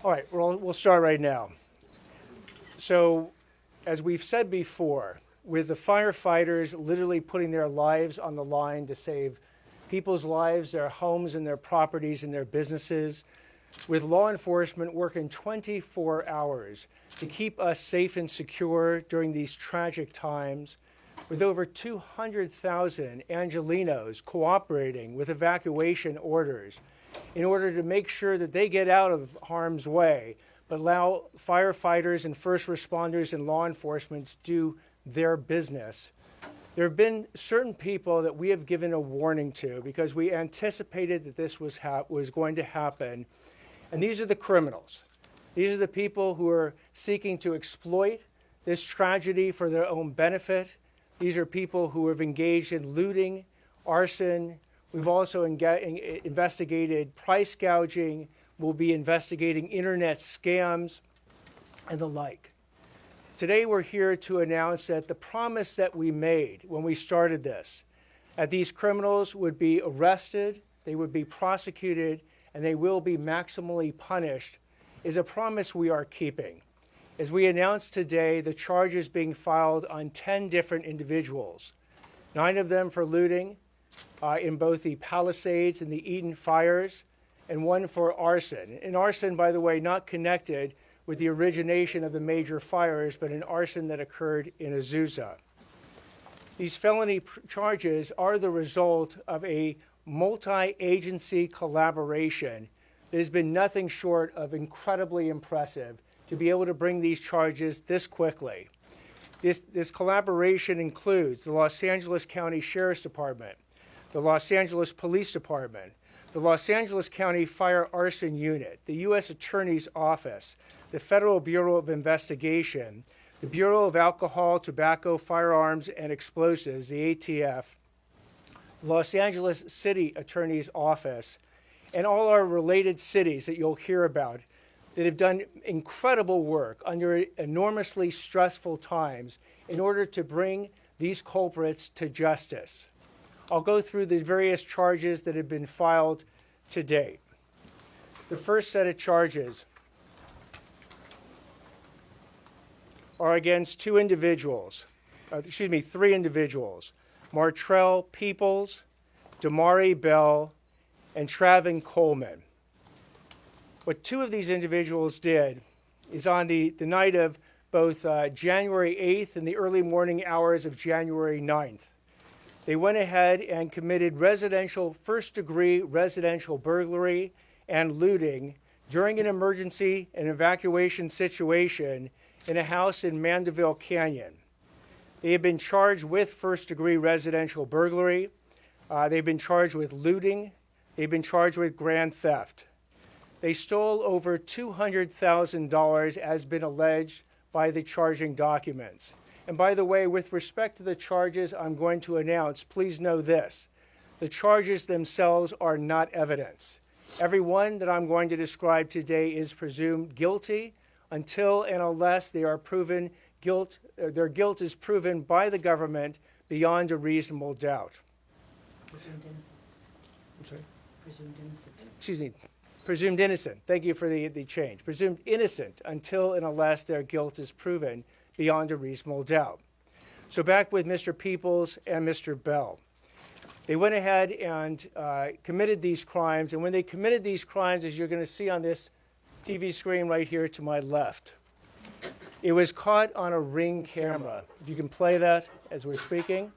All right, we'll start right now. So, as we've said before, with the firefighters literally putting their lives on the line to save people's lives, their homes and their properties and their businesses, with law enforcement working 24 hours to keep us safe and secure during these tragic times, with over 200,000 Angelenos cooperating with evacuation orders in order to make sure that they get out of harm's way, but allow firefighters and first responders and law enforcement to do their business. There have been certain people that we have given a warning to because we anticipated that this was going to happen, and these are the criminals. These are the people who are seeking to exploit this tragedy for their own benefit. These are people who have engaged in looting, arson. We've also investigated price gouging. We'll be investigating internet scams and the like. Today we're here to announce that the promise that we made when we started this, that these criminals would be arrested, they would be prosecuted, and they will be maximally punished, is a promise we are keeping. As we announced today, the charges being filed on 10 different individuals, 9 of them for looting in both the Palisades and the Eaton fires, and 1 for arson. And arson, by the way, not connected with the origination of the major fires, but an arson that occurred in Azusa. These felony charges are the result of a multi-agency collaboration that has been nothing short of incredibly impressive to be able to bring these charges this quickly. This collaboration includes the Los Angeles County Sheriff's Department, the Los Angeles Police Department, the Los Angeles County Fire Arson Unit, the U.S. Attorney's Office, the Federal Bureau of Investigation, the Bureau of Alcohol, Tobacco, Firearms, and Explosives, the ATF, the Los Angeles City Attorney's Office, and all our related cities that you'll hear about that have done incredible work under enormously stressful times in order to bring these culprits to justice. I'll go through the various charges that have been filed to date. The first set of charges are against 3 individuals, Martrell Peoples, Damari Bell, and Travin Coleman. What 2 of these individuals did is on the night of both January 8th and the early morning hours of January 9th, they went ahead and committed first-degree residential burglary and looting during an emergency and evacuation situation in a house in Mandeville Canyon. They have been charged with first-degree residential burglary. They've been charged with looting. They've been charged with grand theft. They stole over $200,000 as been alleged by the charging documents. And by the way, with respect to the charges I'm going to announce, please know this. The charges themselves are not evidence. Every one that I'm going to describe today is presumed guilty until and unless they are proven their guilt is proven by the government beyond a reasonable doubt. Presumed innocent. I'm sorry? Presumed innocent. Excuse me. Presumed innocent. Thank you for the change. Presumed innocent until and unless their guilt is proven beyond a reasonable doubt. So back with Mr. Peoples and Mr. Bell. They went ahead and committed these crimes, and when they committed these crimes, as you're going to see on this TV screen right here to my left, it was caught on a Ring camera. If you can play that as we're speaking.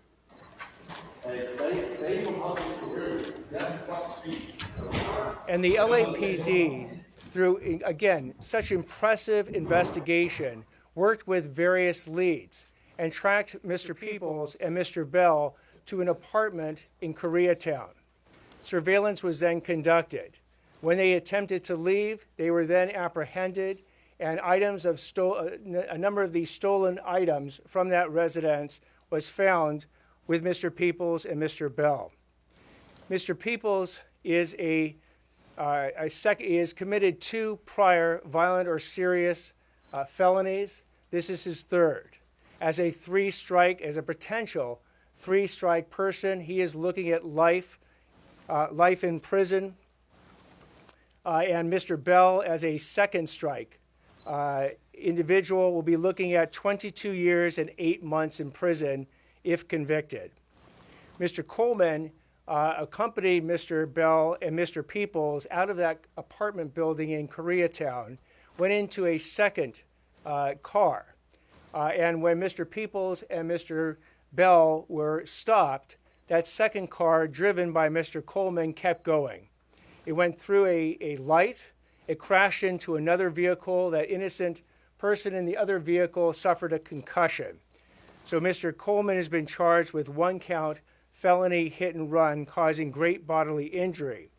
And the LAPD, through, again, such impressive investigation, worked with various leads and tracked Mr. Peoples and Mr. Bell to an apartment in Koreatown. Surveillance was then conducted. When they attempted to leave, they were then apprehended, and a number of these stolen items from that residence was found with Mr. Peoples and Mr. Bell. Mr. Peoples is committed 2 prior violent or serious felonies. This is his 3rd. As a potential 3-strike person, he is looking at life in prison. and Mr. Bell as a second strike. Individual will be looking at 22 years and 8 months in prison if convicted. Mr. Coleman accompanied Mr. Bell and Mr. Peoples out of that apartment building in Koreatown, went into a second car. And when Mr. Peoples and Mr. Bell were stopped, that second car, driven by Mr. Coleman, kept going. It went through a light. It crashed into another vehicle. That innocent person in the other vehicle suffered a concussion. So Mr. Coleman has been charged with 1 count felony hit and run causing great bodily injury.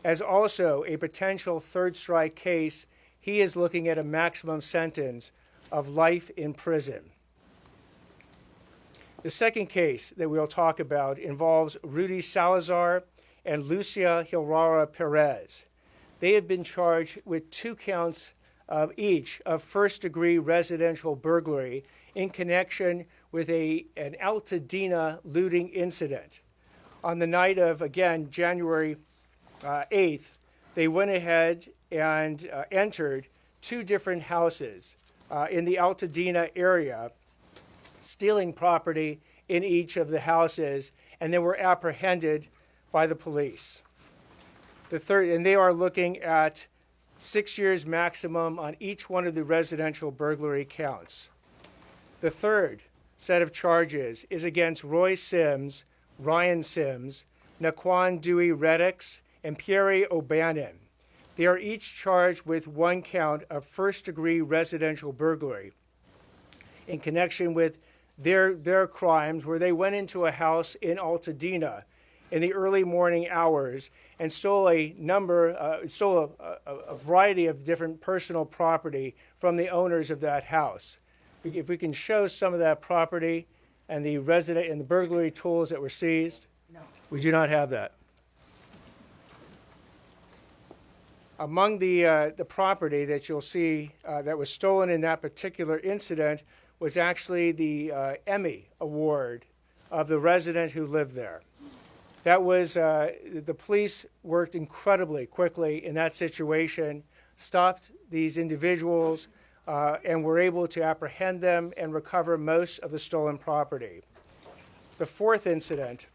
As also a potential third strike case, he is looking at a maximum sentence of life in prison. The second case that we'll talk about involves Rudy Salazar and Lucia Hilrara Perez. They have been charged with 2 counts of each of first-degree residential burglary in connection with an Altadena looting incident. On the night of, again, January 8th, they went ahead and entered 2 different houses in the Altadena area, stealing property in each of the houses, and they were apprehended by the police. And they are looking at 6 years maximum on each one of the residential burglary counts. The third set of charges is against Roy Sims, Ryan Sims, Naquan Dewey Reddix, and Pierre O'Bannon. They are each charged with 1 count of first-degree residential burglary in connection with their crimes, where they went into a house in Altadena in the early morning hours and stole a variety of different personal property from the owners of that house. If we can show some of that property and the burglary tools that were seized. No. We do not have that. Among the property that you'll see that was stolen in that particular incident was actually the Emmy Award of the resident who lived there. That was, the police worked incredibly quickly in that situation, stopped these individuals, and were able to apprehend them and recover most of the stolen property. The fourth incident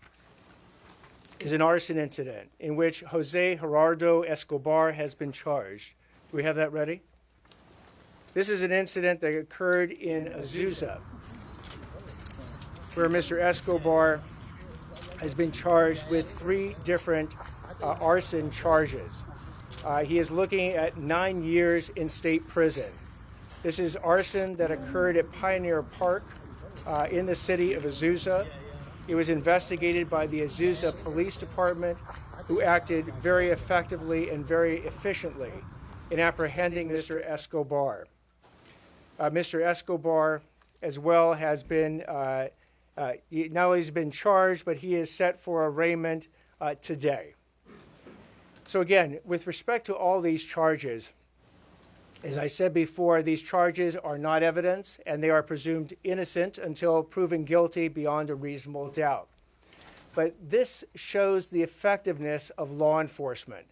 is an arson incident in which Jose Gerardo Escobar has been charged. Do we have that ready? This is an incident that occurred in Azusa, where Mr. Escobar has been charged with 3 different arson charges. He is looking at 9 years in state prison. This is arson that occurred at Pioneer Park in the city of Azusa. It was investigated by the Azusa Police Department, who acted very effectively and very efficiently in apprehending Mr. Escobar. Mr. Escobar, as well, has been, not only has been charged, but he is set for arraignment today. So again, with respect to all these charges, as I said before, these charges are not evidence, and they are presumed innocent until proven guilty beyond a reasonable doubt. But this shows the effectiveness of law enforcement.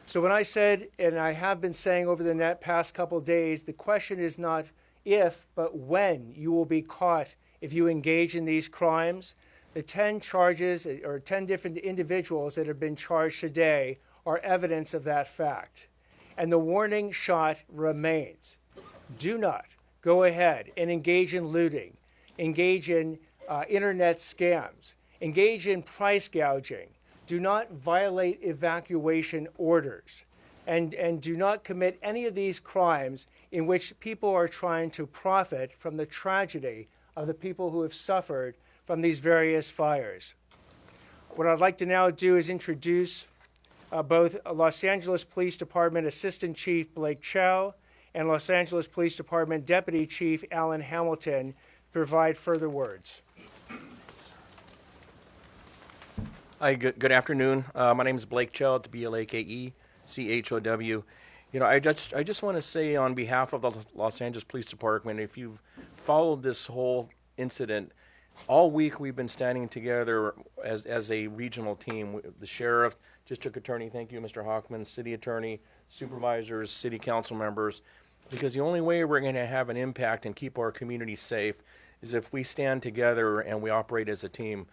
So when I said, and I have been saying over the past couple of days, the question is not if, but when you will be caught if you engage in these crimes. The 10 charges, or 10 different individuals that have been charged today, are evidence of that fact. And the warning shot remains. Do not go ahead and engage in looting, engage in internet scams, engage in price gouging. Do not violate evacuation orders, and do not commit any of these crimes in which people are trying to profit from the tragedy of the people who have suffered from these various fires. What I'd like to now do is introduce both Los Angeles Police Department Assistant Chief Blake Chow and Los Angeles Police Department Deputy Chief Alan Hamilton to provide further words. Hi, good afternoon. My name is Blake Chow. It's BLAKECHOW. You know, I just want to say on behalf of the Los Angeles Police Department, if you've followed this whole incident, all week we've been standing together as a regional team. The sheriff, district attorney, thank you, Mr. Hockman, city attorney, supervisors, city council members, because the only way we're going to have an impact and keep our community safe is if we stand together and we operate as a team.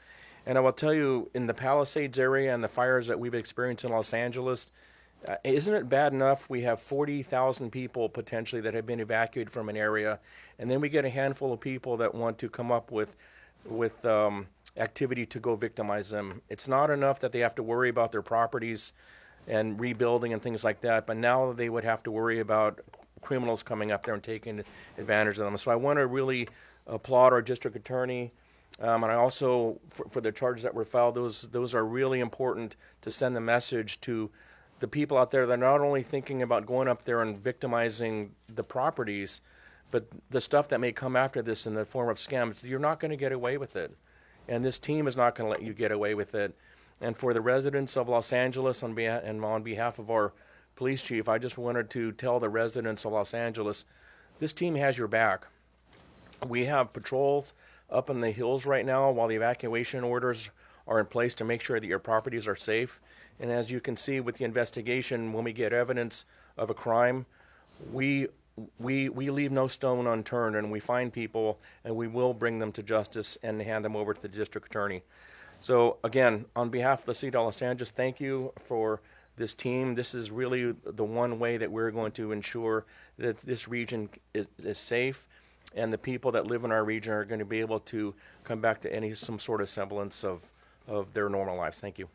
And I will tell you, in the Palisades area and the fires that we've experienced in Los Angeles, isn't it bad enough we have 40,000 people potentially that have been evacuated from an area, and then we get a handful of people that want to come up with activity to go victimize them. It's not enough that they have to worry about their properties and rebuilding and things like that, but now they would have to worry about criminals coming up there and taking advantage of them. So I want to really applaud our district attorney, and I also, for the charges that were filed, those are really important to send the message to the people out there that are not only thinking about going up there and victimizing the properties, but the stuff that may come after this in the form of scams. You're not going to get away with it, and this team is not going to let you get away with it. And for the residents of Los Angeles, on behalf of our police chief, I just wanted to tell the residents of Los Angeles, this team has your back. We have patrols up in the hills right now while the evacuation orders are in place to make sure that your properties are safe. And as you can see with the investigation, when we get evidence of a crime, we leave no stone unturned, and we find people, and we will bring them to justice and hand them over to the district attorney. So again, on behalf of the city of Los Angeles, thank you for this team. This is really the one way that we're going to ensure that this region is safe, and the people that live in our region are going to be able to come back to some sort of semblance of their normal lives. Thank you.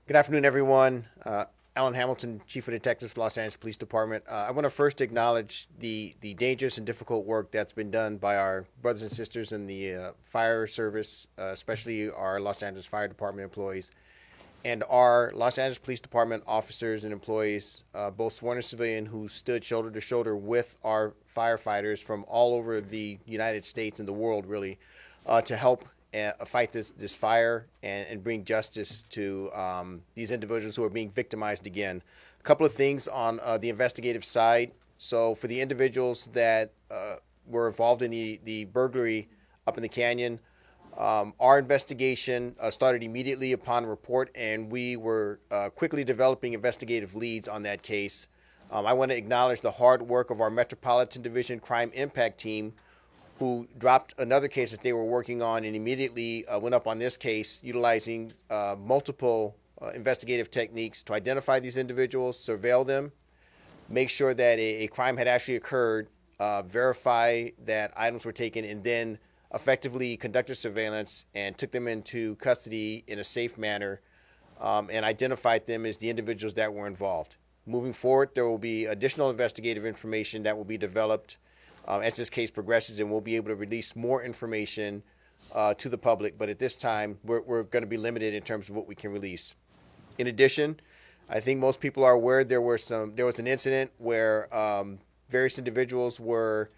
Good afternoon, everyone. Alan Hamilton, Chief of Detectives for Los Angeles Police Department. I want to first acknowledge the dangerous and difficult work that's been done by our brothers and sisters in the fire service, especially our Los Angeles Fire Department employees, and our Los Angeles Police Department officers and employees, both sworn and civilian, who stood shoulder to shoulder with our firefighters from all over the United States and the world, really, to help fight this fire and bring justice to these individuals who are being victimized again. A couple of things on the investigative side. So for the individuals that were involved in the burglary up in the canyon, our investigation started immediately upon report, and we were quickly developing investigative leads on that case. I want to acknowledge the hard work of our Metropolitan Division Crime Impact Team, who dropped another case that they were working on and immediately went up on this case, utilizing multiple investigative techniques to identify these individuals, surveil them, make sure that a crime had actually occurred, verify that items were taken, and then effectively conducted surveillance and took them into custody in a safe manner, and identified them as the individuals that were involved. Moving forward, there will be additional investigative information that will be developed as this case progresses, and we'll be able to release more information to the public. But at this time, we're going to be limited in terms of what we can release. In addition, I think most people are aware there was an incident where various individuals were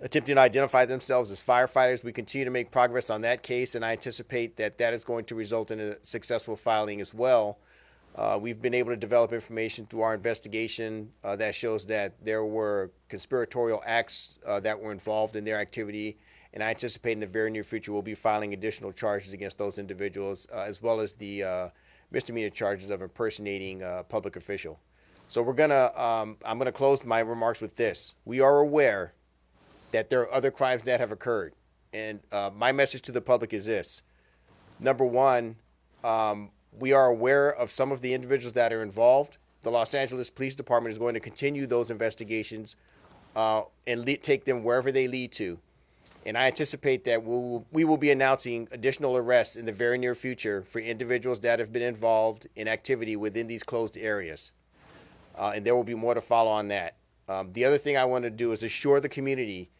attempting to identify themselves as firefighters. We continue to make progress on that case, and I anticipate that is going to result in a successful filing as well. We've been able to develop information through our investigation that shows that there were conspiratorial acts that were involved in their activity, and I anticipate in the very near future we'll be filing additional charges against those individuals, as well as the misdemeanor charges of impersonating a public official. So I'm gonna close my remarks with this. We are aware that there are other crimes that have occurred, and my message to the public is this. Number one, we are aware of some of the individuals that are involved. The Los Angeles Police Department is going to continue those investigations and take them wherever they lead to. And I anticipate that we will be announcing additional arrests in the very near future for individuals that have been involved in activity within these closed areas. And there will be more to follow on that. The other thing I want to do is assure the community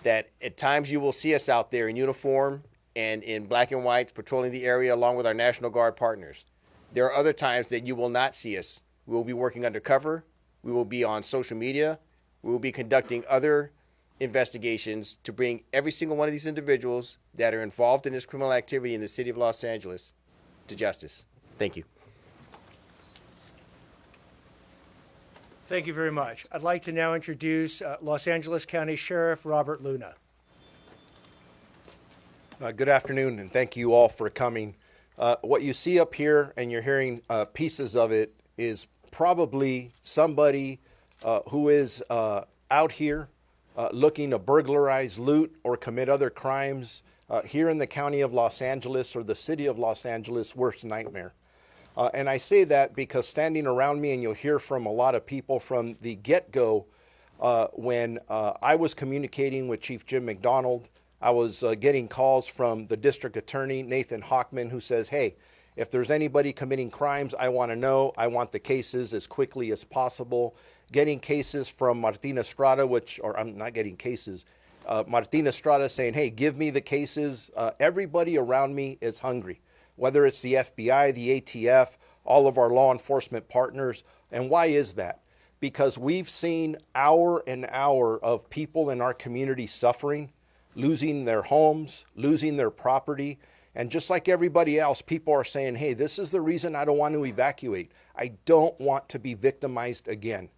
that at times you will see us out there in uniform and in black and white patrolling the area along with our National Guard partners. There are other times that you will not see us. We will be working undercover. We will be on social media. We will be conducting other investigations to bring every single one of these individuals that are involved in this criminal activity in the city of Los Angeles to justice. Thank you. Thank you very much. I'd like to now introduce Los Angeles County Sheriff Robert Luna. Good afternoon, and thank you all for coming. What you see up here, and you're hearing pieces of it, is probably somebody who is out here looking to burglarize, loot, or commit other crimes here in the county of Los Angeles or the city of Los Angeles' worst nightmare. And I say that because standing around me, and you'll hear from a lot of people from the get-go, when I was communicating with Chief Jim McDonald, I was getting calls from the district attorney, Nathan Hockman, who says, hey, if there's anybody committing crimes, I want to know. I want the cases as quickly as possible. Getting cases from Martina Estrada, or I'm not getting cases, Martina Estrada saying, hey, give me the cases. Everybody around me is hungry, whether it's the FBI, the ATF, all of our law enforcement partners. And why is that? Because we've seen hour and hour of people in our community suffering, losing their homes, losing their property. And just like everybody else, people are saying, hey, this is the reason I don't want to evacuate. I don't want to be victimized again.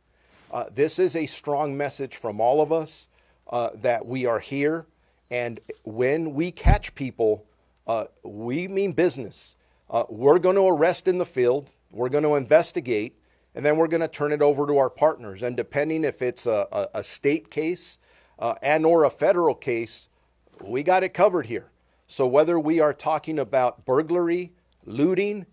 This is a strong message from all of us that we are here. And when we catch people, we mean business. We're going to arrest in the field. We're going to investigate. And then we're going to turn it over to our partners. And depending if it's a state case and or a federal case, we got it covered here. So whether we are talking about burglary, looting,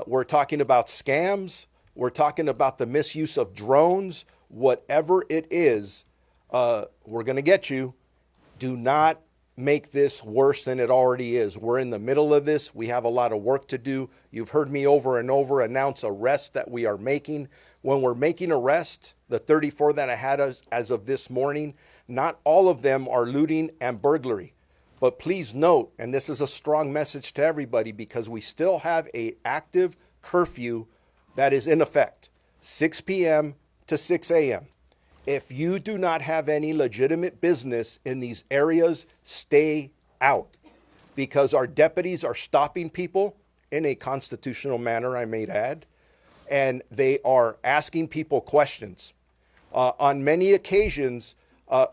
we're talking about scams, we're talking about the misuse of drones, whatever it is, we're going to get you. Do not make this worse than it already is. We're in the middle of this. We have a lot of work to do. You've heard me over and over announce arrests that we are making. When we're making arrests, the 34 that I had as of this morning, not all of them are looting and burglary. But please note, and this is a strong message to everybody, because we still have an active curfew that is in effect, 6 p.m. to 6 a.m. If you do not have any legitimate business in these areas, stay out, because our deputies are stopping people in a constitutional manner, I may add, and they are asking people questions. On many occasions,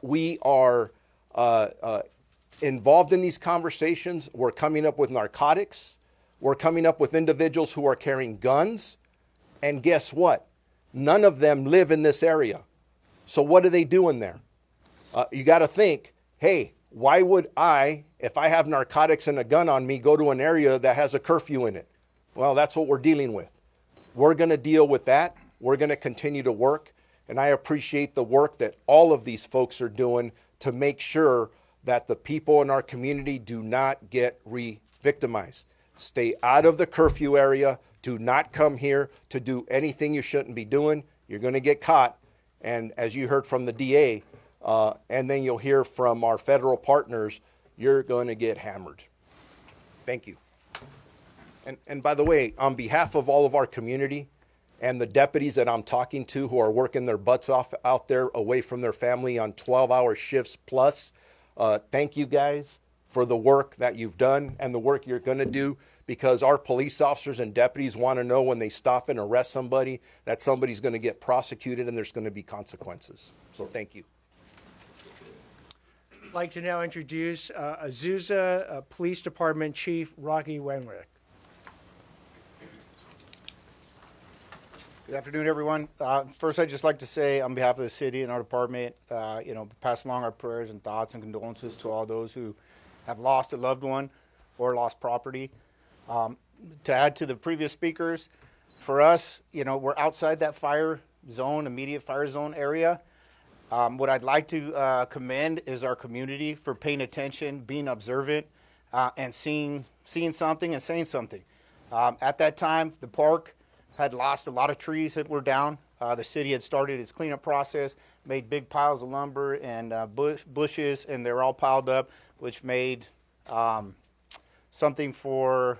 we are involved in these conversations. We're coming up with narcotics. We're coming up with individuals who are carrying guns. And guess what? None of them live in this area. So what are they doing there? You got to think, hey, why would I, if I have narcotics and a gun on me, go to an area that has a curfew in it? Well, that's what we're dealing with. We're going to deal with that. We're going to continue to work. And I appreciate the work that all of these folks are doing to make sure that the people in our community do not get re-victimized. Stay out of the curfew area. Do not come here to do anything you shouldn't be doing. You're going to get caught. And as you heard from the DA, and then you'll hear from our federal partners, you're going to get hammered. Thank you. And by the way, on behalf of all of our community and the deputies that I'm talking to who are working their butts off out there away from their family on 12-hour shifts plus, thank you guys for the work that you've done and the work you're going to do, because our police officers and deputies want to know when they stop and arrest somebody that somebody's going to get prosecuted and there's going to be consequences. So thank you. I'd like to now introduce Azusa Police Department Chief Rocky Wenwick. Good afternoon, everyone. First, I'd just like to say, on behalf of the city and our department, pass along our prayers and thoughts and condolences to all those who have lost a loved one or lost property. To add to the previous speakers, for us, we're outside that fire zone, immediate fire zone area. What I'd like to commend is our community for paying attention, being observant, and seeing something and saying something. At that time, the park had lost a lot of trees that were down. The city had started its cleanup process, made big piles of lumber and bushes, and they were all piled up, which made something for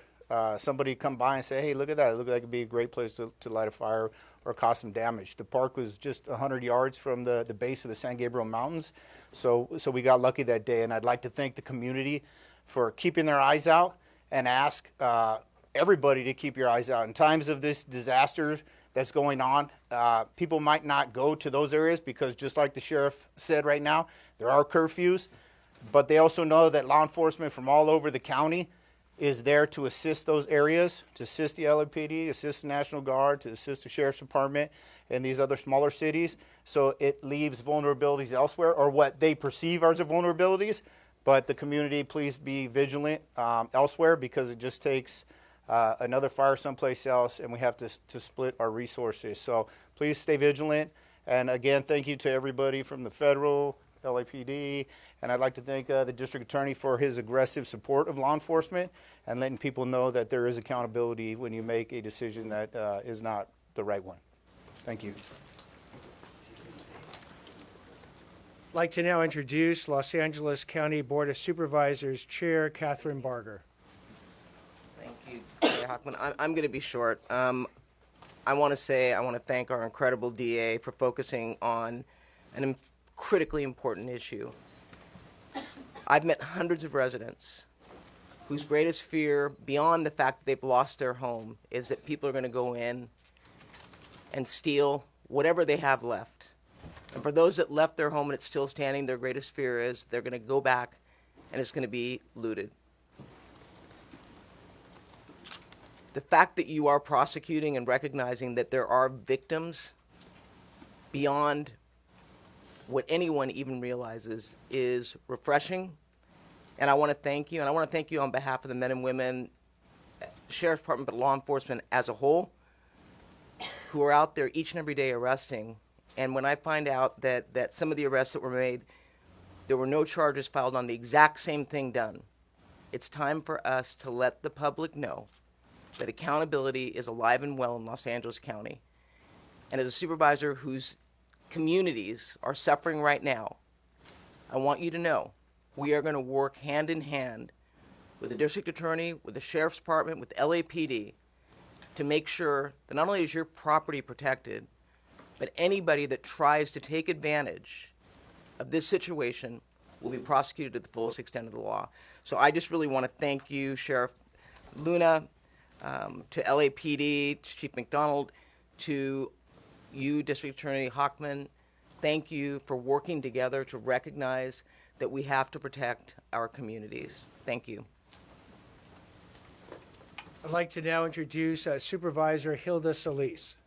somebody to come by and say, hey, look at that. It looked like it'd be a great place to light a fire or cause some damage. The park was just 100 yards from the base of the San Gabriel Mountains, so we got lucky that day. And I'd like to thank the community for keeping their eyes out and ask everybody to keep your eyes out. In times of this disaster that's going on. People might not go to those areas because, just like the sheriff said right now, there are curfews, but they also know that law enforcement from all over the county is there to assist those areas, to assist the LAPD, assist the National Guard, to assist the Sheriff's Department and these other smaller cities. So it leaves vulnerabilities elsewhere, or what they perceive as vulnerabilities. But the community, please be vigilant elsewhere, because it just takes another fire someplace else, and we have to split our resources. So please stay vigilant. And again, thank you to everybody from the federal, LAPD, and I'd like to thank the district attorney for his aggressive support of law enforcement and letting people know that there is accountability when you make a decision that is not the right one. Thank you. I'd like to now introduce Los Angeles County Board of Supervisors Chair Catherine Barger. Thank you, Chair Hockman. I'm going to be short. I want to thank our incredible DA for focusing on an critically important issue. I've met hundreds of residents whose greatest fear, beyond the fact that they've lost their home, is that people are going to go in and steal whatever they have left. And for those that left their home and it's still standing, their greatest fear is they're going to go back and it's going to be looted. The fact that you are prosecuting and recognizing that there are victims beyond what anyone even realizes is refreshing. And I want to thank you. And I want to thank you on behalf of the men and women, Sheriff's Department, but law enforcement as a whole, who are out there each and every day arresting. And when I find out that some of the arrests that were made, there were no charges filed on the exact same thing done, it's time for us to let the public know that accountability is alive and well in Los Angeles County. And as a supervisor whose communities are suffering right now, I want you to know we are going to work hand in hand with the district attorney, with the sheriff's department, with LAPD to make sure that not only is your property protected, but anybody that tries to take advantage of this situation will be prosecuted to the fullest extent of the law. So I just really want to thank you, Sheriff Luna, to LAPD, to Chief McDonald, to you, District Attorney Hockman. Thank you for working together to recognize that we have to protect our communities. Thank you. I'd like to now introduce Supervisor Hilda Solis.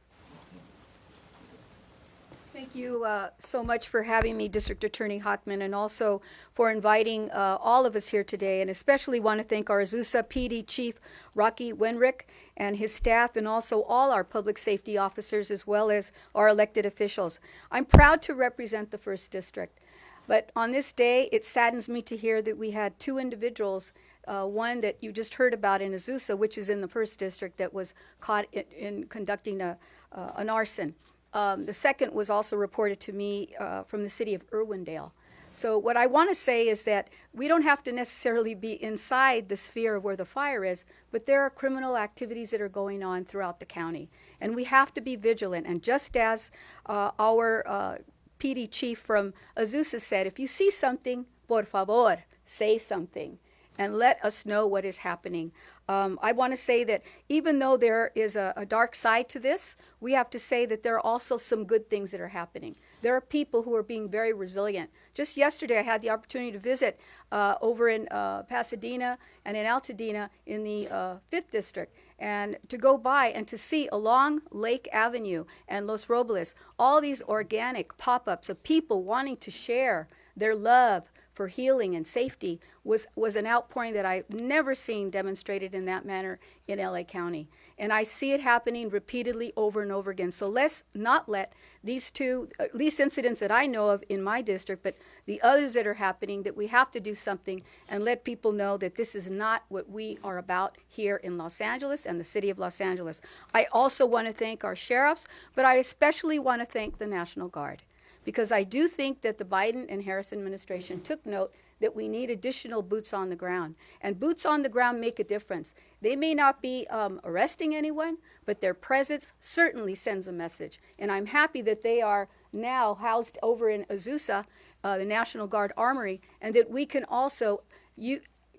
Thank you so much for having me, District Attorney Hockman, and also for inviting all of us here today, and especially want to thank our Azusa PD Chief Rocky Wenrick and his staff, and also all our public safety officers, as well as our elected officials. I'm proud to represent the 1st District, but on this day, it saddens me to hear that we had 2 individuals, one that you just heard about in Azusa, which is in the 1st District, that was caught in conducting an arson. The second was also reported to me from the city of Irwindale. So what I want to say is that we don't have to necessarily be inside the sphere of where the fire is, but there are criminal activities that are going on throughout the county. And we have to be vigilant. And just as our PD chief from Azusa said, if you see something, por favor, say something and let us know what is happening. I want to say that even though there is a dark side to this, we have to say that there are also some good things that are happening. There are people who are being very resilient. Just yesterday, I had the opportunity to visit over in Pasadena and in Altadena in the 5th District, and to go by and to see along Lake Avenue and Los Robles all these organic pop-ups of people wanting to share their love for healing and safety was an outpouring that I've never seen demonstrated in that manner in LA County. And I see it happening repeatedly over and over again. So let's not let these 2, at least incidents that I know of in my district, but the others that are happening, that we have to do something and let people know that this is not what we are about here in Los Angeles and the city of Los Angeles. I also want to thank our sheriffs, but I especially want to thank the National Guard, because I do think that the Biden and Harris administration took note that we need additional boots on the ground. And boots on the ground make a difference. They may not be arresting anyone, but their presence certainly sends a message. And I'm happy that they are now housed over in Azusa, the National Guard Armory, and that we can also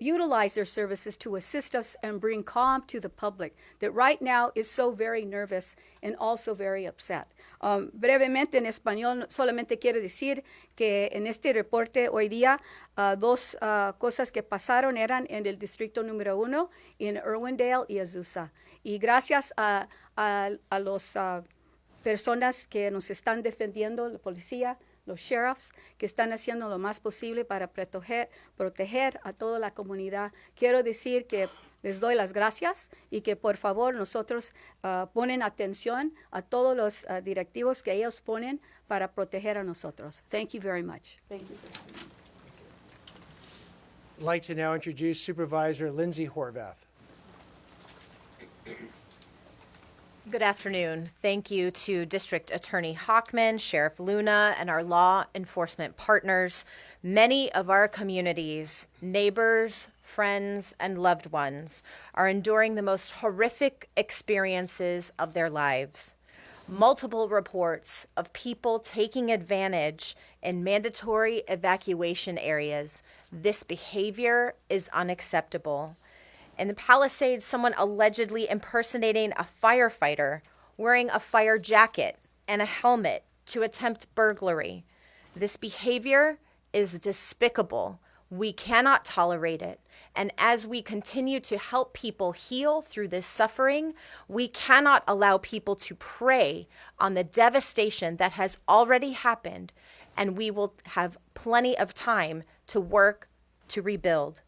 utilize their services to assist us and bring calm to the public that right now is so very nervous and also very upset. Brevemente en español, solamente quiero decir que en este reporte hoy día dos cosas que pasaron eran en el distrito número 1, en Irwindale y Azusa. Y gracias a las personas que nos están defendiendo, la policía, los sheriffs, que están haciendo lo más posible para proteger a toda la comunidad. Quiero decir que les doy las gracias y que por favor nosotros ponen atención a todos los directivos que ellos ponen para proteger a nosotros. Thank you very much. Thank you. I'd like to now introduce Supervisor Lindsay Horvath. Good afternoon. Thank you to District Attorney Hockman, Sheriff Luna, and our law enforcement partners. Many of our communities, neighbors, friends, and loved ones are enduring the most horrific experiences of their lives. Multiple reports of people taking advantage in mandatory evacuation areas. This behavior is unacceptable. In the Palisades, someone allegedly impersonating a firefighter, wearing a fire jacket and a helmet to attempt burglary. This behavior is despicable. We cannot tolerate it. And as we continue to help people heal through this suffering, we cannot allow people to prey on the devastation that has already happened, and we will have plenty of time to work to rebuild.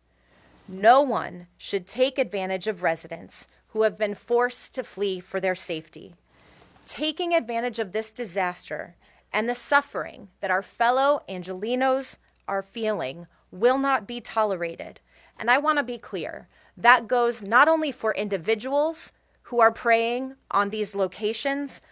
No one should take advantage of residents who have been forced to flee for their safety. Taking advantage of this disaster and the suffering that our fellow Angelenos are feeling will not be tolerated. And I want to be clear, that goes not only for individuals who are preying on these locations,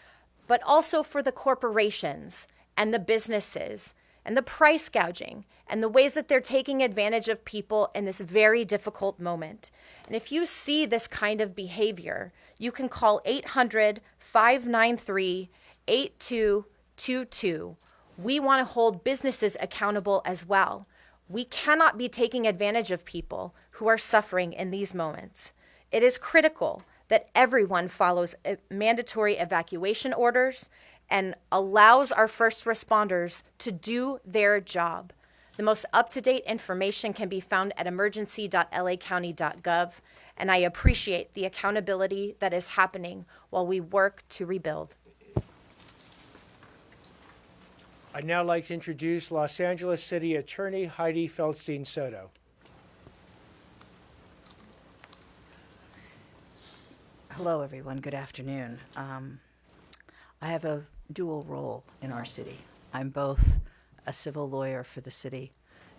but also for the corporations and the businesses and the price gouging and the ways that they're taking advantage of people in this very difficult moment. And if you see this kind of behavior, you can call 800-593-8222. We want to hold businesses accountable as well. We cannot be taking advantage of people who are suffering in these moments. It is critical that everyone follows mandatory evacuation orders and allows our first responders to do their job. The most up-to-date information can be found at emergency.lacounty.gov, and I appreciate the accountability that is happening while we work to rebuild. I'd now like to introduce Los Angeles City Attorney Heidi Feldstein Soto. Hello, everyone. Good afternoon. I have a dual role in our city. I'm both a civil lawyer for the city,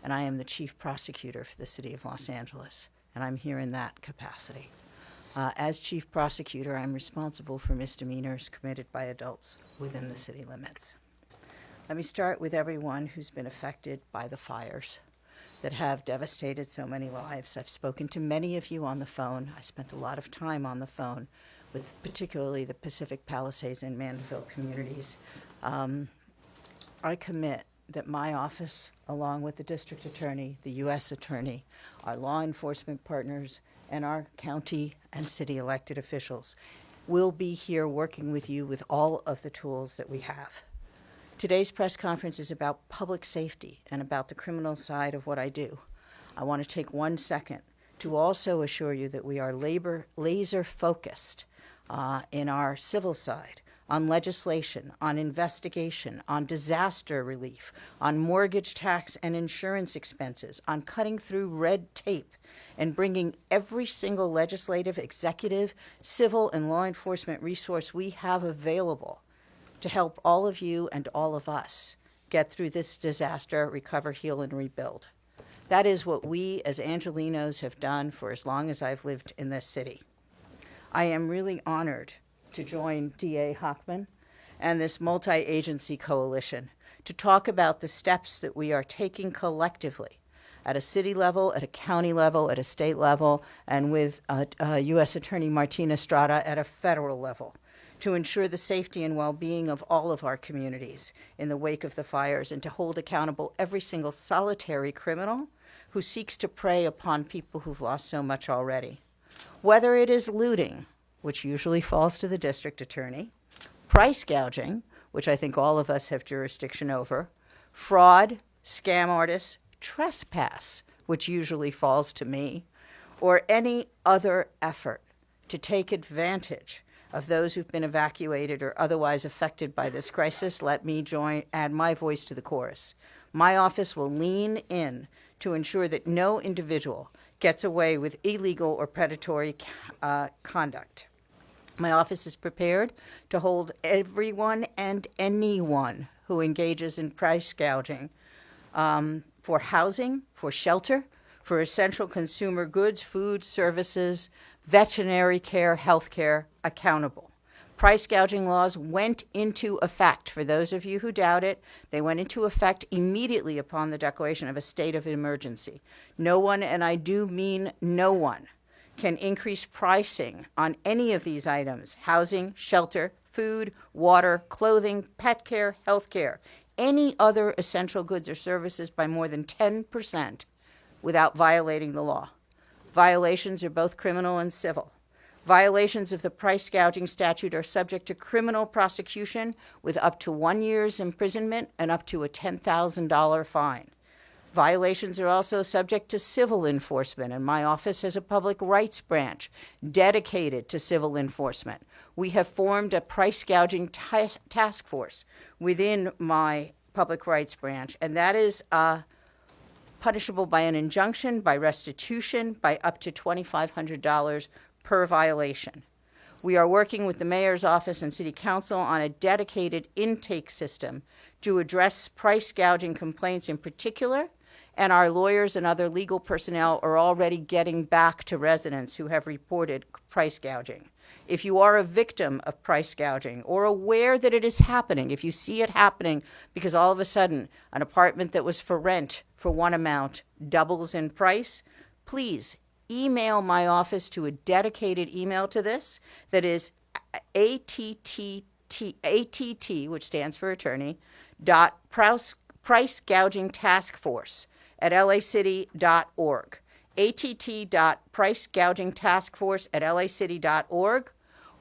and I am the chief prosecutor for the city of Los Angeles, and I'm here in that capacity. As chief prosecutor, I'm responsible for misdemeanors committed by adults within the city limits. Let me start with everyone who's been affected by the fires that have devastated so many lives. I've spoken to many of you on the phone. I spent a lot of time on the phone with particularly the Pacific Palisades and Mandeville communities. I commit that my office, along with the district attorney, the U.S. attorney, our law enforcement partners, and our county and city elected officials will be here working with you with all of the tools that we have. Today's press conference is about public safety and about the criminal side of what I do. I want to take 1 second to also assure you that we are laser focused in our civil side on legislation, on investigation, on disaster relief, on mortgage tax and insurance expenses, on cutting through red tape and bringing every single legislative, executive, civil, and law enforcement resource we have available to help all of you and all of us get through this disaster, recover, heal, and rebuild. That is what we as Angelenos have done for as long as I've lived in this city. I am really honored to join DA Hockman and this multi-agency coalition to talk about the steps that we are taking collectively at a city level, at a county level, at a state level, and with U.S. Attorney Martina Estrada at a federal level, to ensure the safety and well-being of all of our communities in the wake of the fires and to hold accountable every single solitary criminal who seeks to prey upon people who've lost so much already. Whether it is looting, which usually falls to the district attorney, price gouging, which I think all of us have jurisdiction over, fraud, scam artists, trespass, which usually falls to me, or any other effort to take advantage of those who've been evacuated or otherwise affected by this crisis, let me add my voice to the chorus. My office will lean in to ensure that no individual gets away with illegal or predatory conduct. My office is prepared to hold everyone and anyone who engages in price gouging for housing, for shelter, for essential consumer goods, food, services, veterinary care, health care, accountable. Price gouging laws went into effect. For those of you who doubt it, they went into effect immediately upon the declaration of a state of emergency. No one, and I do mean no one, can increase pricing on any of these items: housing, shelter, food, water, clothing, pet care, health care, any other essential goods or services by more than 10% without violating the law. Violations are both criminal and civil. Violations of the price gouging statute are subject to criminal prosecution with up to 1 year's imprisonment and up to a $10,000 fine. Violations are also subject to civil enforcement, and my office has a public rights branch dedicated to civil enforcement. We have formed a price gouging task force within my public rights branch, and that is punishable by an injunction, by restitution, by up to $2,500 per violation. We are working with the mayor's office and city council on a dedicated intake system to address price gouging complaints in particular, and our lawyers and other legal personnel are already getting back to residents who have reported price gouging. If you are a victim of price gouging or aware that it is happening, if you see it happening because all of a sudden an apartment that was for rent for one amount doubles in price, please email my office to a dedicated email to this that is ATT, which stands for attorney, price gouging task force at lacity.org. att.pricegougingtaskforce at lacity.org,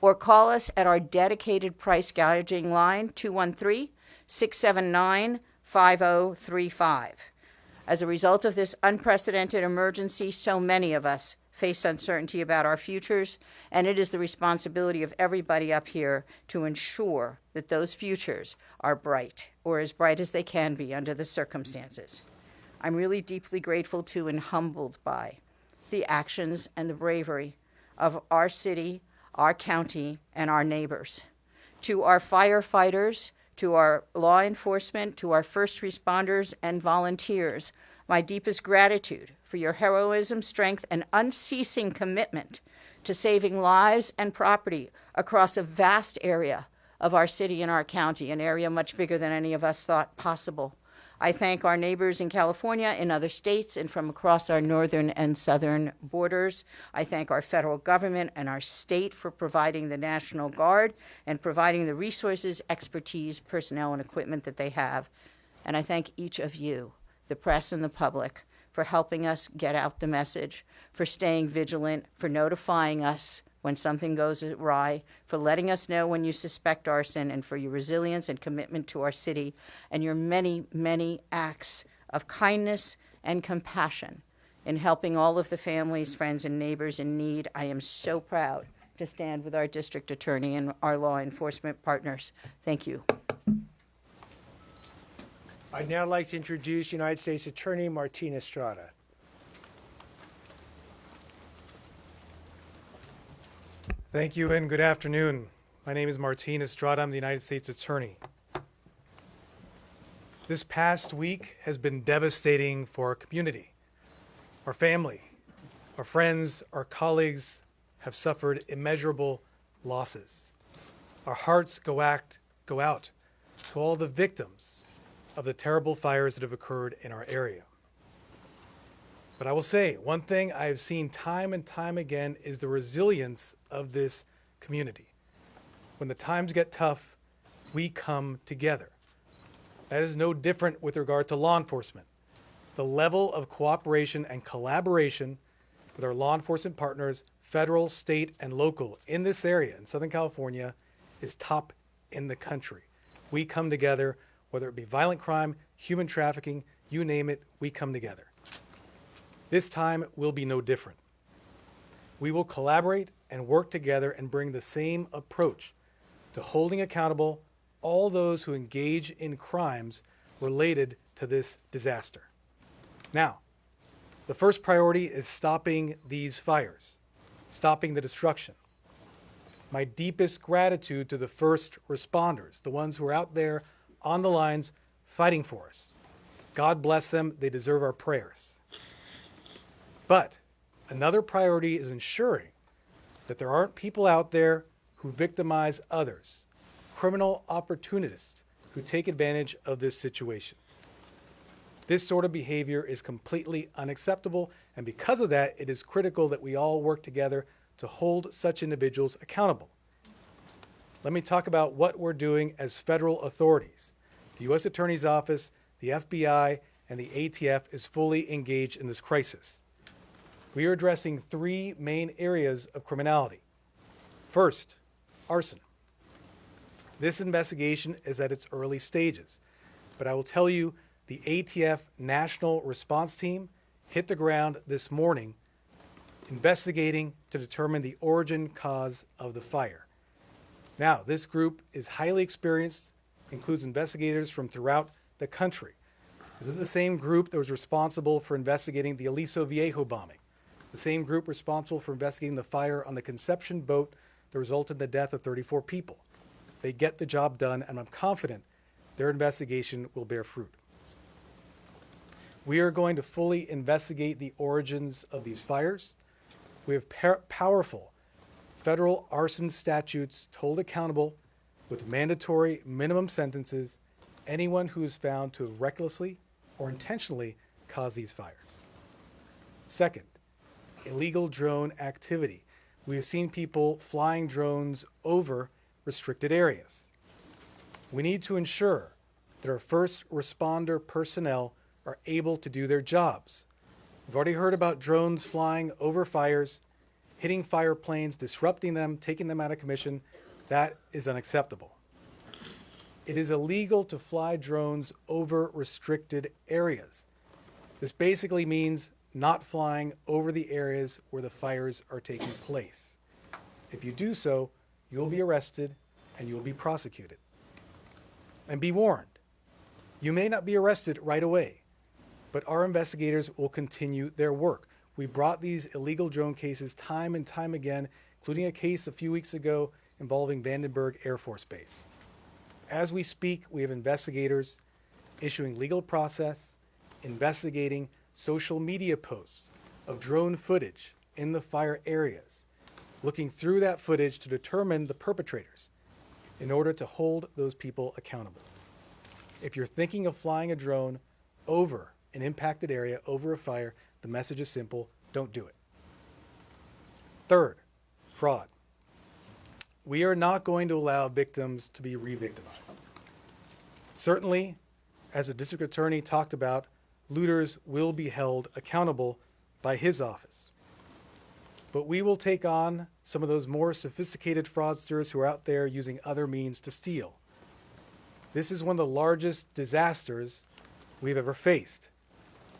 or call us at our dedicated price gouging line, 213-679-5035. As a result of this unprecedented emergency, so many of us face uncertainty about our futures, and it is the responsibility of everybody up here to ensure that those futures are bright, or as bright as they can be under the circumstances. I'm really deeply grateful to and humbled by the actions and the bravery of our city, our county, and our neighbors. To our firefighters, to our law enforcement, to our first responders and volunteers, my deepest gratitude for your heroism, strength, and unceasing commitment to saving lives and property across a vast area of our city and our county, an area much bigger than any of us thought possible. I thank our neighbors in California, in other states, and from across our northern and southern borders. I thank our federal government and our state for providing the National Guard and providing the resources, expertise, personnel, and equipment that they have. And I thank each of you, the press and the public, for helping us get out the message, for staying vigilant, for notifying us when something goes awry, for letting us know when you suspect arson, and for your resilience and commitment to our city, and your many, many acts of kindness and compassion in helping all of the families, friends, and neighbors in need. I am so proud to stand with our district attorney and our law enforcement partners. Thank you. I'd now like to introduce United States Attorney Martina Estrada. Thank you and good afternoon. My name is Martin Estrada. I'm the United States Attorney. This past week has been devastating for our community. Our family, our friends, our colleagues have suffered immeasurable losses. Our hearts go out to all the victims of the terrible fires that have occurred in our area. But I will say, one thing I have seen time and time again is the resilience of this community. When the times get tough, we come together. That is no different with regard to law enforcement. the level of cooperation and collaboration with our law enforcement partners, federal, state, and local in this area in Southern California is top in the country. We come together, whether it be violent crime, human trafficking, you name it, we come together. This time will be no different. We will collaborate and work together and bring the same approach to holding accountable all those who engage in crimes related to this disaster. Now, the first priority is stopping these fires, stopping the destruction. My deepest gratitude to the first responders, the ones who are out there on the lines fighting for us. God bless them, they deserve our prayers. But another priority is ensuring that there aren't people out there who victimize others, criminal opportunists who take advantage of this situation. This sort of behavior is completely unacceptable, and because of that, it is critical that we all work together to hold such individuals accountable. Let me talk about what we're doing as federal authorities. The U.S. Attorney's Office, the FBI, and the ATF is fully engaged in this crisis. We are addressing three main areas of criminality. First, arson. This investigation is at its early stages, but I will tell you the ATF National Response Team hit the ground this morning investigating to determine the origin cause of the fire. Now, this group is highly experienced, includes investigators from throughout the country. This is the same group that was responsible for investigating the Aliso Viejo bombing, the same group responsible for investigating the fire on the Conception boat that resulted in the death of 34 people. They get the job done, and I'm confident their investigation will bear fruit. We are going to fully investigate the origins of these fires. We have powerful federal arson statutes to hold accountable with mandatory minimum sentences anyone who is found to have recklessly or intentionally caused these fires. Second, illegal drone activity. We have seen people flying drones over restricted areas. We need to ensure that our first responder personnel are able to do their jobs. We've already heard about drones flying over fires, hitting fire planes, disrupting them, taking them out of commission. That is unacceptable. It is illegal to fly drones over restricted areas. This basically means not flying over the areas where the fires are taking place. If you do so, you'll be arrested and you'll be prosecuted. And be warned, you may not be arrested right away, but our investigators will continue their work. We brought these illegal drone cases time and time again, including a case a few weeks ago involving Vandenberg Air Force Base. As we speak, we have investigators issuing legal process, investigating social media posts of drone footage in the fire areas, looking through that footage to determine the perpetrators in order to hold those people accountable. If you're thinking of flying a drone over an impacted area, over a fire, the message is simple: don't do it. Third, fraud. We are not going to allow victims to be re-victimized. Certainly, as the district attorney talked about, looters will be held accountable by his office. But we will take on some of those more sophisticated fraudsters who are out there using other means to steal. This is one of the largest disasters we've ever faced.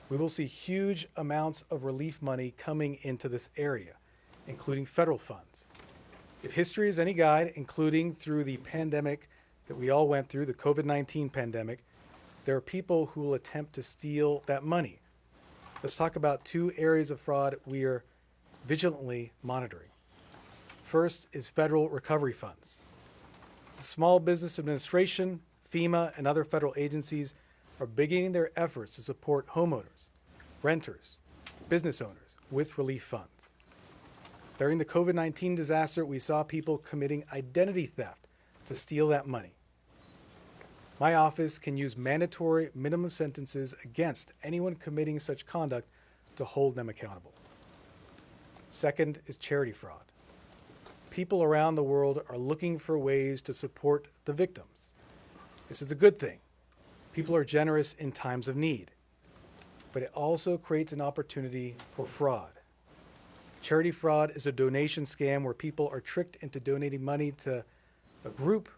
We will see huge amounts of relief money coming into this area, including federal funds. If history is any guide, including through the pandemic that we all went through, the COVID-19 pandemic, there are people who will attempt to steal that money. Let's talk about two areas of fraud we are vigilantly monitoring. First is federal recovery funds. The Small Business Administration, FEMA, and other federal agencies are beginning their efforts to support homeowners, renters, business owners with relief funds. During the COVID-19 disaster, we saw people committing identity theft to steal that money. My office can use mandatory minimum sentences against anyone committing such conduct to hold them accountable. Second is charity fraud. People around the world are looking for ways to support the victims. This is a good thing. People are generous in times of need. but it also creates an opportunity for fraud. Charity fraud is a donation scam where people are tricked into donating money to a group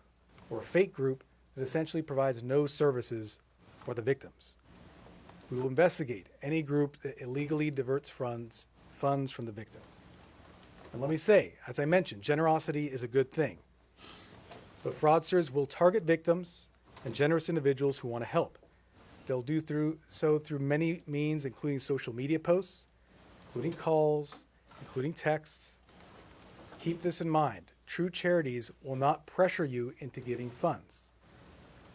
or a fake group that essentially provides no services for the victims. We will investigate any group that illegally diverts funds from the victims. And let me say, as I mentioned, generosity is a good thing. But fraudsters will target victims and generous individuals who want to help. They'll do so through many means, including social media posts, including calls, including texts. Keep this in mind. True charities will not pressure you into giving funds.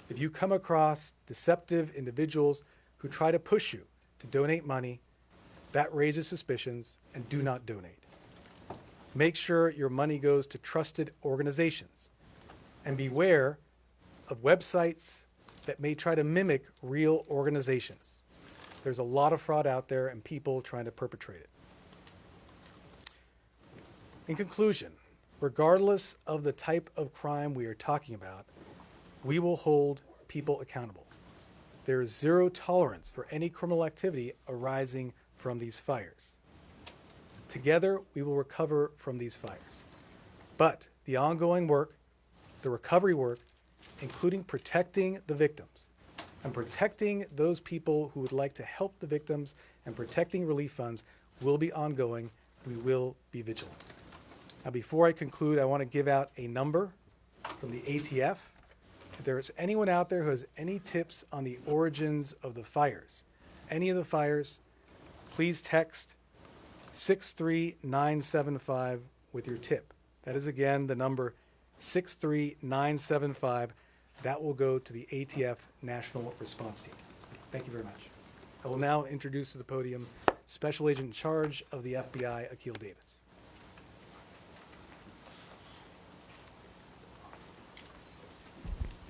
If you come across deceptive individuals who try to push you to donate money, that raises suspicions, and do not donate. Make sure your money goes to trusted organizations, and beware of websites that may try to mimic real organizations. There's a lot of fraud out there and people trying to perpetrate it. In conclusion, regardless of the type of crime we are talking about, we will hold people accountable. There is zero tolerance for any criminal activity arising from these fires. Together, we will recover from these fires. But the ongoing work, the recovery work, including protecting the victims and protecting those people who would like to help the victims and protecting relief funds, will be ongoing. We will be vigilant. Now, before I conclude, I want to give out a number from the ATF. If there is anyone out there who has any tips on the origins of the fires, any of the fires, please text 63975 with your tip. That is, again, the number 63975. That will go to the ATF National Response Team. Thank you very much. I will now introduce to the podium Special Agent in Charge of the FBI, Akil Davis.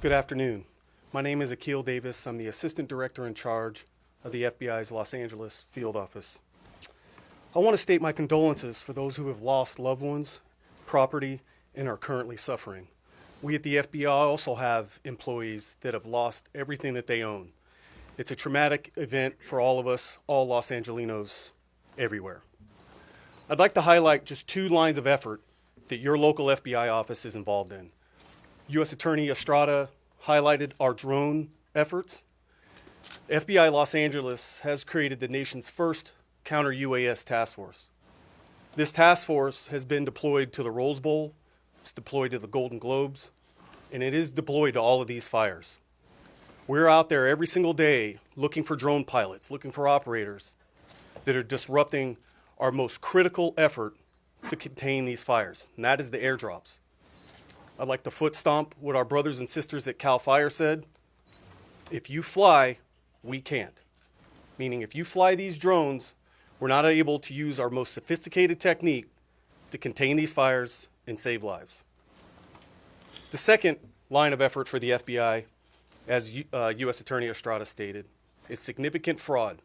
Good afternoon. My name is Akil Davis. I'm the Assistant Director in charge of the FBI's Los Angeles Field Office. I want to state my condolences for those who have lost loved ones, property, and are currently suffering. We at the FBI also have employees that have lost everything that they own. It's a traumatic event for all of us, all Los Angelinos everywhere. I'd like to highlight just 2 lines of effort that your local FBI office is involved in. U.S. Attorney Estrada highlighted our drone efforts. FBI Los Angeles has created the nation's first counter-UAS task force. This task force has been deployed to the Rose Bowl, it's deployed to the Golden Globes, and it is deployed to all of these fires. We're out there every single day looking for drone pilots, looking for operators that are disrupting our most critical effort to contain these fires, and that is the airdrops. I'd like to foot stomp what our brothers and sisters at CAL FIRE said. If you fly, we can't. Meaning if you fly these drones, we're not able to use our most sophisticated technique to contain these fires and save lives. The second line of effort for the FBI, as U.S. Attorney Estrada stated, is significant fraud.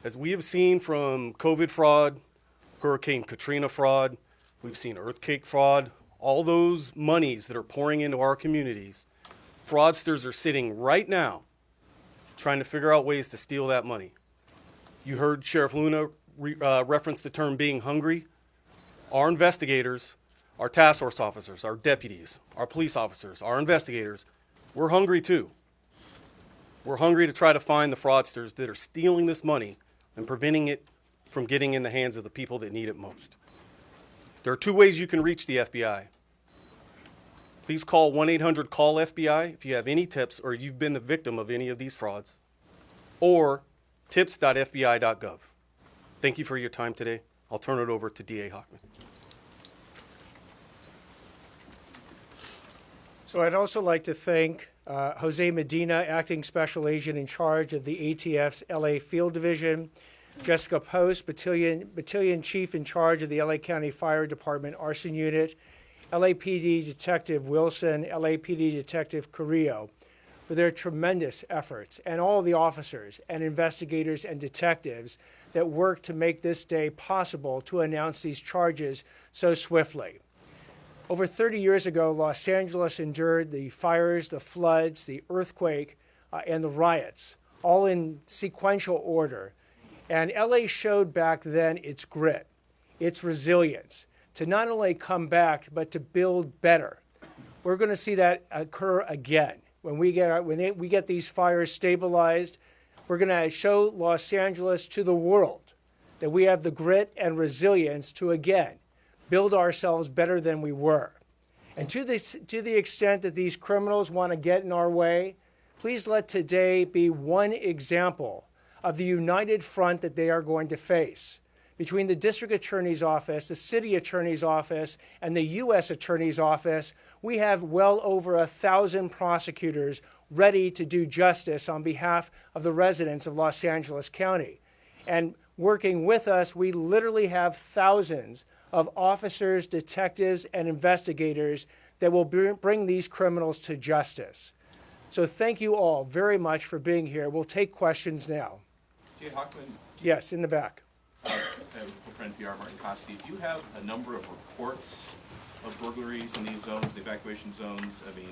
As we have seen from COVID fraud, Hurricane Katrina fraud, we've seen earthquake fraud, all those monies that are pouring into our communities, fraudsters are sitting right now trying to figure out ways to steal that money. You heard Sheriff Luna reference the term being hungry. Our investigators, our task force officers, our deputies, our police officers, our investigators, we're hungry too. We're hungry to try to find the fraudsters that are stealing this money and preventing it from getting in the hands of the people that need it most. There are 2 ways you can reach the FBI. Please call 1-800-CALL-FBI if you have any tips or you've been the victim of any of these frauds, or tips.fbi.gov. Thank you for your time today. I'll turn it over to DA Hochman. So I'd also like to thank Jose Medina, Acting Special Agent in charge of the ATF's LA Field Division, Jessica Post, Battalion Chief in charge of the LA County Fire Department Arson Unit, LAPD Detective Wilson, LAPD Detective Carrillo, for their tremendous efforts, and all the officers and investigators and detectives that worked to make this day possible to announce these charges so swiftly. Over 30 years ago, Los Angeles endured the fires, the floods, the earthquake, and the riots, all in sequential order. And LA showed back then its grit, its resilience to not only come back, but to build better. We're going to see that occur again. When we get these fires stabilized, we're going to show Los Angeles to the world that we have the grit and resilience to again build ourselves better than we were. And to the extent that these criminals want to get in our way, please let today be one example of the united front that they are going to face. Between the district attorney's office, the city attorney's office, and the U.S. attorney's office, we have well over 1,000 prosecutors ready to do justice on behalf of the residents of Los Angeles County. And working with us, we literally have thousands of officers, detectives, and investigators that will bring these criminals to justice. So thank you all very much for being here. We'll take questions now. Jay Hockman. Yes, in the back. Friend PR Martin Costi. Do you have a number of reports of burglaries in these zones, the evacuation zones? I mean,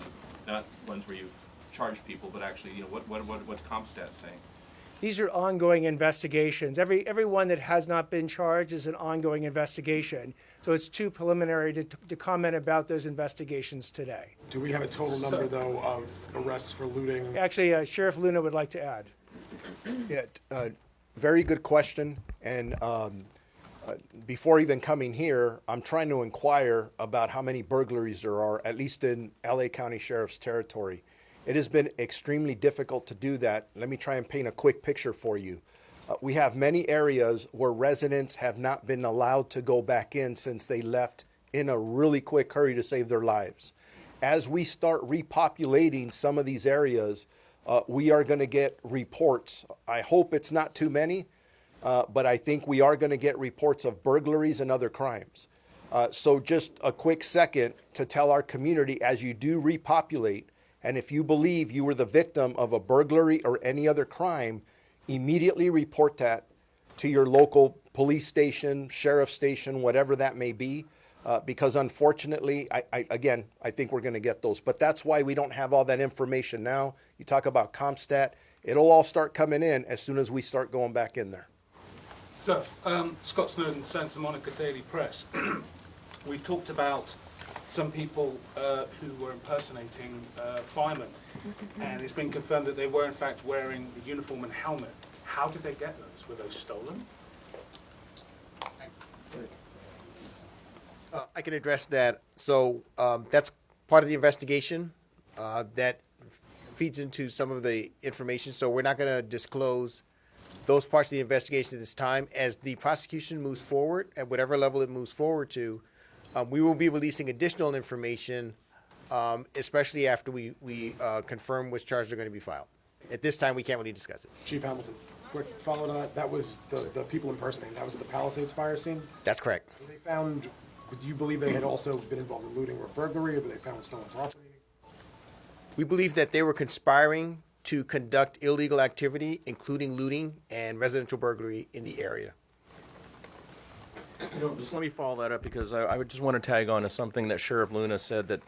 not ones where you've charged people, but actually, what's CompStat saying? These are ongoing investigations. Everyone that has not been charged is an ongoing investigation. So it's too preliminary to comment about those investigations today. Do we have a total number, though, of arrests for looting? Actually, Sheriff Luna would like to add. Yeah, very good question. And before even coming here, I'm trying to inquire about how many burglaries there are, at least in LA County Sheriff's territory. It has been extremely difficult to do that. Let me try and paint a quick picture for you. We have many areas where residents have not been allowed to go back in since they left in a really quick hurry to save their lives. As we start repopulating some of these areas, we are going to get reports. I hope it's not too many, but I think we are going to get reports of burglaries and other crimes. So just a quick second to tell our community, as you do repopulate, and if you believe you were the victim of a burglary or any other crime, immediately report that to your local police station, sheriff station, whatever that may be, because unfortunately, I think we're going to get those. But that's why we don't have all that information now. You talk about CompStat, it'll all start coming in as soon as we start going back in there. So, Scott Snowden, Santa Monica Daily Press. We talked about some people who were impersonating firemen, and it's been confirmed that they were in fact wearing the uniform and helmet. How did they get those? Were those stolen? I can address that. So that's part of the investigation that feeds into some of the information. So we're not going to disclose those parts of the investigation at this time. As the prosecution moves forward, at whatever level it moves forward to, we will be releasing additional information, especially after we confirm which charges are going to be filed. At this time, we can't really discuss it. Chief Hamilton, quick follow to that. That was the people impersonating. That was at the Palisades fire scene? That's correct. Were they found, do you believe they had also been involved in looting or burglary, or were they found stolen property? We believe that they were conspiring to conduct illegal activity, including looting and residential burglary in the area. Just let me follow that up, because I would just want to tag on to something that Sheriff Luna said, that,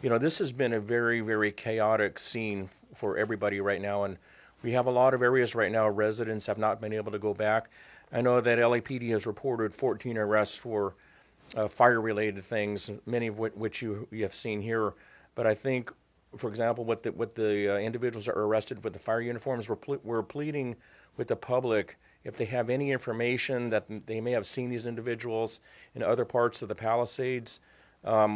this has been a very, very chaotic scene for everybody right now, and we have a lot of areas right now residents have not been able to go back. I know that LAPD has reported 14 arrests for fire-related things, many of which you have seen here, but I think, for example, what the individuals that are arrested with the fire uniforms, we're pleading with the public, if they have any information that they may have seen these individuals in other parts of the Palisades,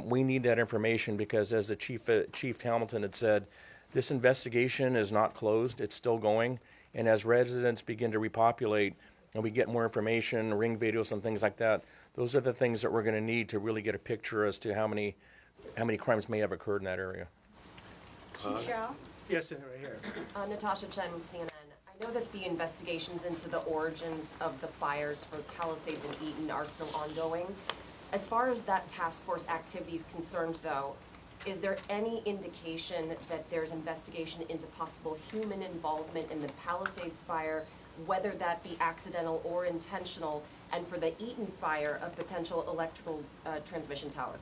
we need that information, because as the Chief Hamilton had said, this investigation is not closed, it's still going, and as residents begin to repopulate and we get more information, ring videos and things like that, those are the things that we're going to need to really get a picture as to how many crimes may have occurred in that area. Cheryl? Yes, right here. Natasha Chen, CNN. I know that the investigations into the origins of the fires for Palisades and Eaton are still ongoing. As far as that task force activity is concerned, though, is there any indication that there's investigation into possible human involvement in the Palisades fire, whether that be accidental or intentional, and for the Eaton fire, a potential electrical transmission tower?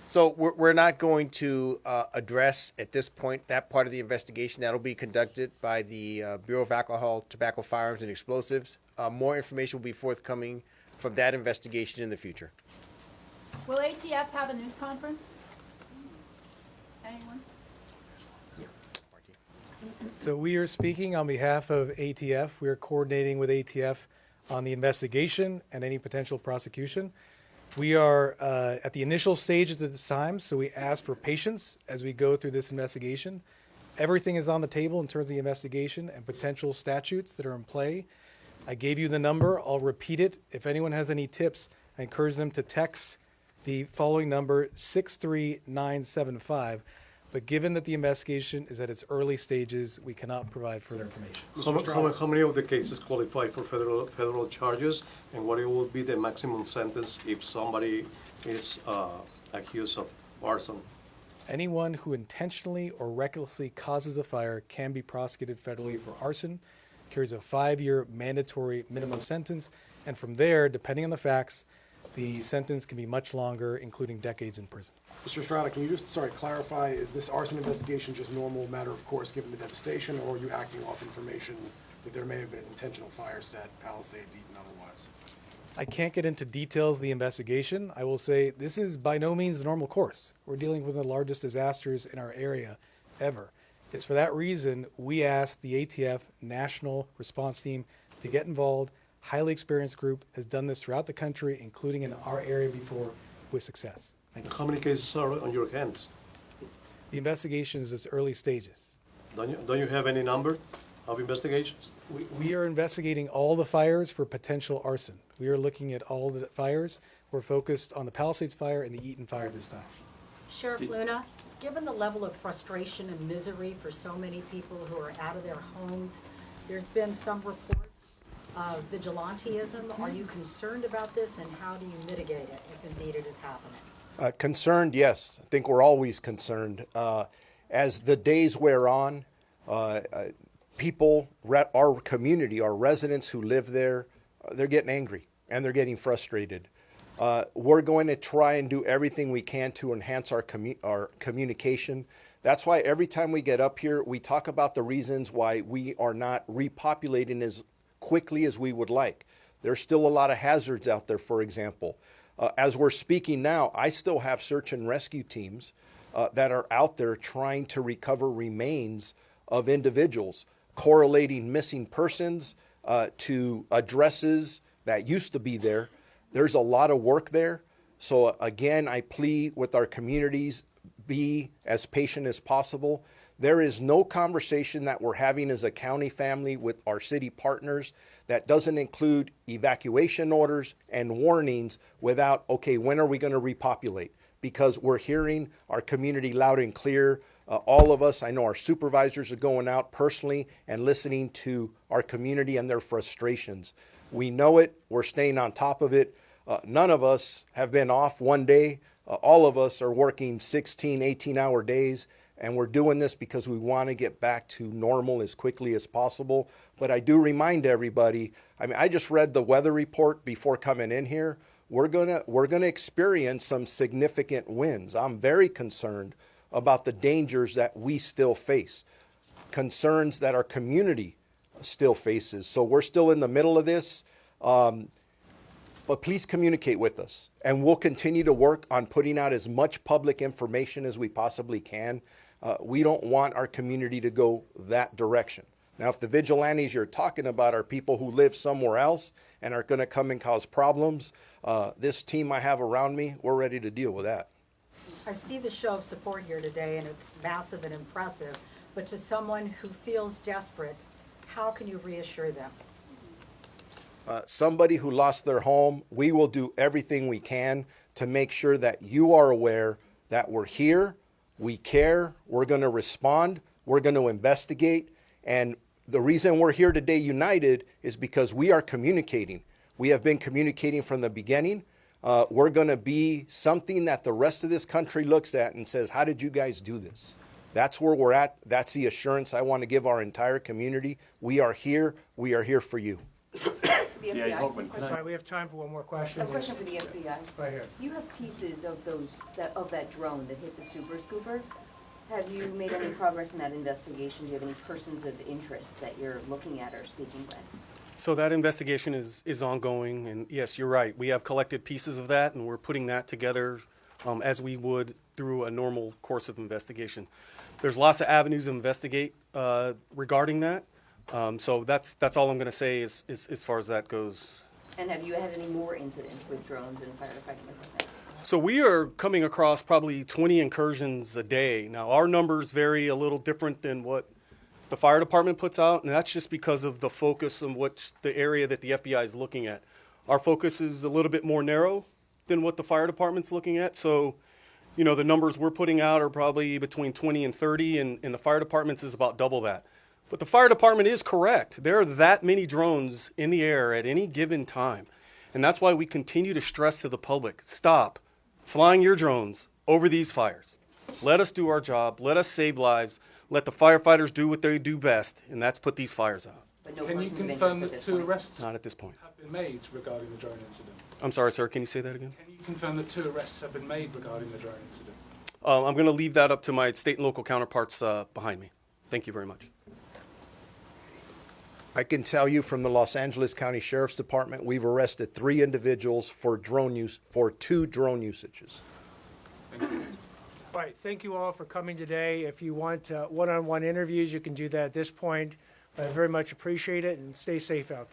So we're not going to address at this point that part of the investigation. That'll be conducted by the Bureau of Alcohol, Tobacco, Firearms, and Explosives. More information will be forthcoming from that investigation in the future. Will ATF have a news conference? Anyone? So we are speaking on behalf of ATF. We are coordinating with ATF on the investigation and any potential prosecution. We are at the initial stages at this time, so we ask for patience as we go through this investigation. Everything is on the table in terms of the investigation and potential statutes that are in play. I gave you the number. I'll repeat it. If anyone has any tips, I encourage them to text the following number, 63975. But given that the investigation is at its early stages, we cannot provide further information. How many of the cases qualify for federal charges, and what will be the maximum sentence if somebody is accused of arson? Anyone who intentionally or recklessly causes a fire can be prosecuted federally for arson, carries a 5-year mandatory minimum sentence, and from there, depending on the facts, the sentence can be much longer, including decades in prison. Mr. Estrada, can you just, clarify, is this arson investigation just normal matter of course given the devastation, or are you acting off information that there may have been an intentional fire set, Palisades eaten otherwise? I can't get into details of the investigation. I will say this is by no means the normal course. We're dealing with the largest disasters in our area ever. It's for that reason we asked the ATF National Response Team to get involved. Highly experienced group has done this throughout the country, including in our area before, with success. Thank you. How many cases are on your hands? The investigation is its early stages. Don't you have any number of investigations? We are investigating all the fires for potential arson. We are looking at all the fires. We're focused on the Palisades fire and the Eaton fire this time. Sheriff Luna, given the level of frustration and misery for so many people who are out of their homes, there's been some reports of vigilantism. Are you concerned about this, and how do you mitigate it if indeed it is happening? Concerned, yes. I think we're always concerned. As the days wear on, people, our community, our residents who live there, they're getting angry and they're getting frustrated. We're going to try and do everything we can to enhance our communication. That's why every time we get up here, we talk about the reasons why we are not repopulating as quickly as we would like. There's still a lot of hazards out there, for example. As we're speaking now, I still have search and rescue teams that are out there trying to recover remains of individuals, correlating missing persons to addresses that used to be there. There's a lot of work there. So again, I plead with our communities, be as patient as possible. There is no conversation that we're having as a county family with our city partners that doesn't include evacuation orders and warnings without, okay, when are we going to repopulate? Because we're hearing our community loud and clear. All of us, I know our supervisors are going out personally and listening to our community and their frustrations. We know it. We're staying on top of it. None of us have been off one day. All of us are working 16, 18-hour days. And we're doing this because we want to get back to normal as quickly as possible. But I do remind everybody, I just read the weather report before coming in here. We're gonna experience some significant winds. I'm very concerned about the dangers that we still face, concerns that our community still faces. So we're still in the middle of this. But please communicate with us, and we'll continue to work on putting out as much public information as we possibly can. We don't want our community to go that direction. Now, if the vigilantes you're talking about are people who live somewhere else and are going to come and cause problems, this team I have around me, we're ready to deal with that. I see the show of support here today, and it's massive and impressive. But to someone who feels desperate, how can you reassure them? Somebody who lost their home, we will do everything we can to make sure that you are aware that we're here, we care, we're going to respond, we're going to investigate. And the reason we're here today united is because we are communicating. We have been communicating from the beginning. We're going to be something that the rest of this country looks at and says, how did you guys do this? That's where we're at. That's the assurance I want to give our entire community. We are here for you. for the Yeah, FBI. Hochman, All right, we have time for one more question. A question for the FBI. Right here. You have pieces of that drone that hit the Super Scooper. Have you made any progress in that investigation? Do you have any persons of interest that you're looking at or speaking with? So that investigation is ongoing, and yes, you're right. We have collected pieces of that, and we're putting that together as we would through a normal course of investigation. There's lots of avenues to investigate regarding that. So that's all I'm going to say as far as that goes. And have you had any more incidents with drones and firefighting equipment? So we are coming across probably 20 incursions a day. Now, our numbers vary a little different than what the fire department puts out, and that's just because of the focus on the area that the FBI is looking at. Our focus is a little bit more narrow than what the fire department's looking at. So, you know, the numbers we're putting out are probably between 20 and 30, and the fire department's is about double that. But the fire department is correct. There are that many drones in the air at any given time. And that's why we continue to stress to the public, stop flying your drones over these fires. Let us do our job. Let us save lives. Let the firefighters do what they do best, and that's put these fires out. But no Can you persons of confirm interest at that this 2 point? arrests Not at this point. have been made regarding the drone incident? I'm sorry, sir. Can you say that again? Can you confirm that 2 arrests have been made regarding the drone incident? I'm going to leave that up to my state and local counterparts behind me. Thank you very much. I can tell you from the Los Angeles County Sheriff's Department, we've arrested 3 individuals for 2 drone usages. All right, thank you all for coming today. If you want one-on-one interviews, you can do that at this point. I very much appreciate it, and stay safe out there.